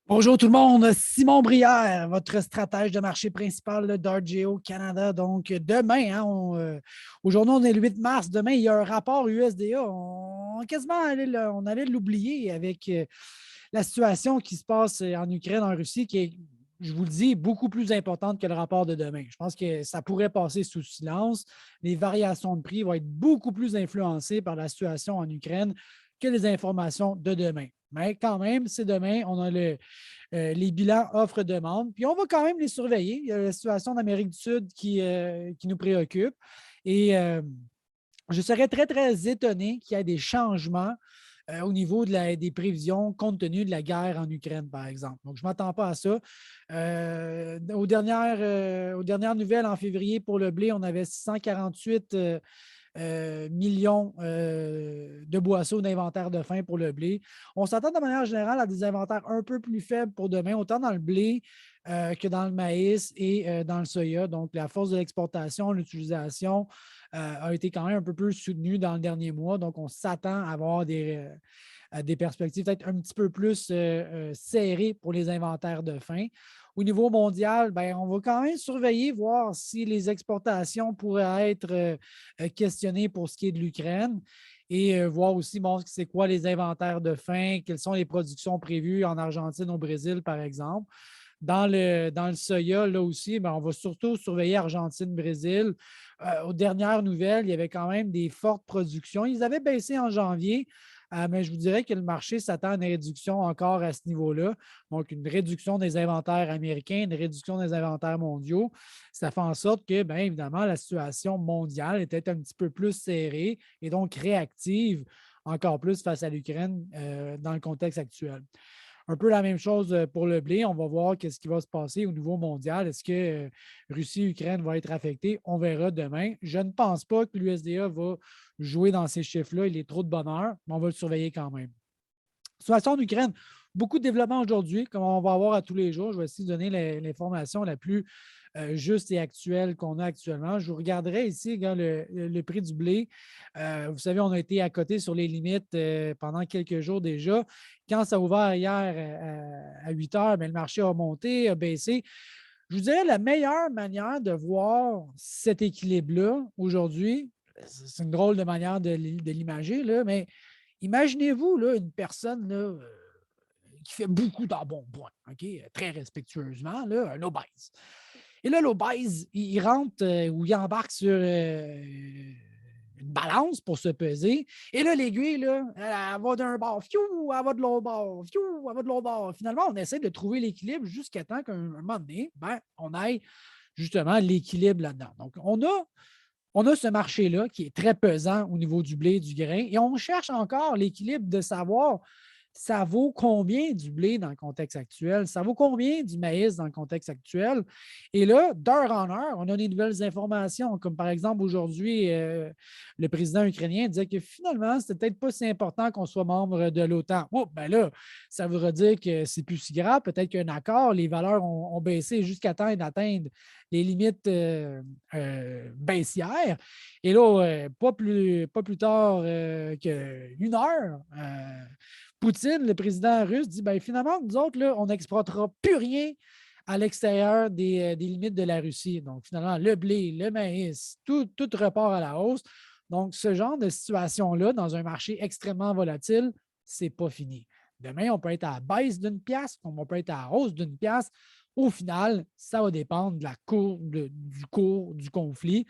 Bonjour tout le monde, Simon Brière, votre stratège de marché principal d'Argeo Canada. Donc, demain, aujourd'hui, on est le 8 mars. Demain, il y a un rapport USDA. On allait l'oublier avec la situation qui se passe en Ukraine, en Russie, qui est, je vous le dis, beaucoup plus importante que le rapport de demain. Je pense que ça pourrait passer sous silence. Les variations de prix vont être beaucoup plus influencées par la situation en Ukraine que les informations de demain. Mais quand même, c'est demain, on a les bilans offre-demande. Puis on va quand même les surveiller. Il y a la situation d'Amérique du Sud qui nous préoccupe. Et je serais très, très étonné qu'il y ait des changements au niveau des prévisions compte tenu de la guerre en Ukraine, par exemple. Donc, je ne m'attends pas à ça. Aux dernières nouvelles, en février, pour le blé, on avait 648 millions de boisseaux d'inventaire de fin pour le blé. On s'attend de manière générale à des inventaires un peu plus faibles pour demain, autant dans le blé que dans le maïs et dans le soya. Donc, la force de l'exportation, l'utilisation a été quand même un peu plus soutenue dans le dernier mois. Donc, on s'attend à avoir des perspectives peut-être un petit peu plus serrées pour les inventaires de fin. Au niveau mondial, ben, on va quand même surveiller, voir si les exportations pourraient être questionnées pour ce qui est de l'Ukraine et voir aussi bon, c'est quoi les inventaires de fin, quelles sont les productions prévues en Argentine, au Brésil, par exemple. Dans le soya, là aussi, ben, on va surtout surveiller Argentine, Brésil. Aux dernières nouvelles, il y avait quand même des fortes productions. Ils avaient baissé en janvier, mais je vous dirais que le marché s'attend à une réduction encore à ce niveau-là. Donc, une réduction des inventaires américains, une réduction des inventaires mondiaux. Ça fait en sorte que, bien évidemment, la situation mondiale était un petit peu plus serrée et donc réactive encore plus face à l'Ukraine dans le contexte actuel. Un peu la même chose pour le blé. On va voir qu'est-ce qui va se passer au niveau mondial. Est-ce que Russie-Ukraine va être affectée? On verra demain. Je ne pense pas que l'USDA va jouer dans ces chiffres-là. Il est trop de bonheur, mais on va le surveiller quand même. Situation en Ukraine, beaucoup de développement aujourd'hui, comme on va avoir à tous les jours. Je vais essayer de donner l'information la plus juste et actuelle qu'on a actuellement. Je vous regarderai ici le prix du blé. Vous savez, on a été à côté sur les limites pendant quelques jours déjà. Quand ça a ouvert hier à 8 heures, bien, le marché a monté, a baissé. Je vous dirais la meilleure manière de voir cet équilibre-là aujourd'hui, c'est une drôle de manière de l'imager, mais imaginez-vous là, une personne là, qui fait beaucoup d'embonpoint, OK, très respectueusement, là, un obèse. Et là, l'obèse, il rentre ou il embarque sur une balance pour se peser. Et là, l'aiguille, là, elle va d'un bord, fiou, elle va de l'autre bord, fiou, elle va de l'autre bord. Finalement, on essaie de trouver l'équilibre jusqu'à temps qu'un moment donné, ben, on aille justement l'équilibre là-dedans. Donc, on a ce marché-là qui est très pesant au niveau du blé et du grain et on cherche encore l'équilibre de savoir ça vaut combien du blé dans le contexte actuel, ça vaut combien du maïs dans le contexte actuel. Et là, d'heure en heure, on a des nouvelles informations, comme par exemple aujourd'hui, le président ukrainien disait que finalement, c'était peut-être pas si important qu'on soit membre de l'OTAN. Oh, ben là, ça voudrait dire que c'est plus si grave, peut-être qu'un accord, les valeurs ont baissé jusqu'à temps d'atteindre les limites baissières. Et là, pas plus tard qu'une heure, Poutine, le président russe, dit ben, finalement, nous autres, là, on n'exploitera plus rien à l'extérieur des limites de la Russie. Donc, finalement, le blé, le maïs, tout repart à la hausse. Donc, ce genre de situation-là, dans un marché extrêmement volatile, c'est pas fini. Demain, on peut être à la baisse d'une pièce, on peut être à la hausse d'une pièce. Au final, ça va dépendre de la courbe du conflit.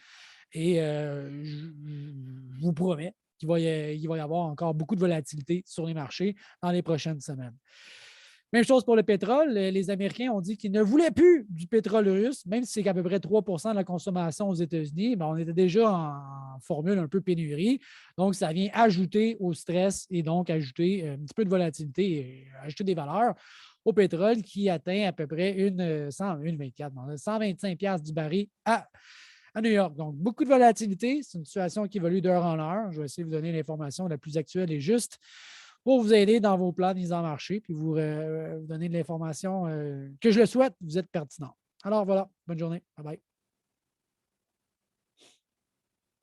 Et je vous promets qu'il va y avoir encore beaucoup de volatilité sur les marchés dans les prochaines semaines. Même chose pour le pétrole. Les Américains ont dit qu'ils ne voulaient plus du pétrole russe, même si c'est qu'à peu près 3 de la consommation aux États-Unis. On était déjà en formule un peu pénurie. Donc, ça vient ajouter au stress et donc ajouter un petit peu de volatilité et ajouter des valeurs au pétrole qui atteint à peu près 125$ du baril à New York. Donc, beaucoup de volatilité. C'est une situation qui évolue d'heure en heure. Je vais essayer de vous donner l'information la plus actuelle et juste pour vous aider dans vos plans de mise en marché, puis vous donner de l'information que je le souhaite, vous êtes pertinent. Alors voilà, bonne journée. Bye bye.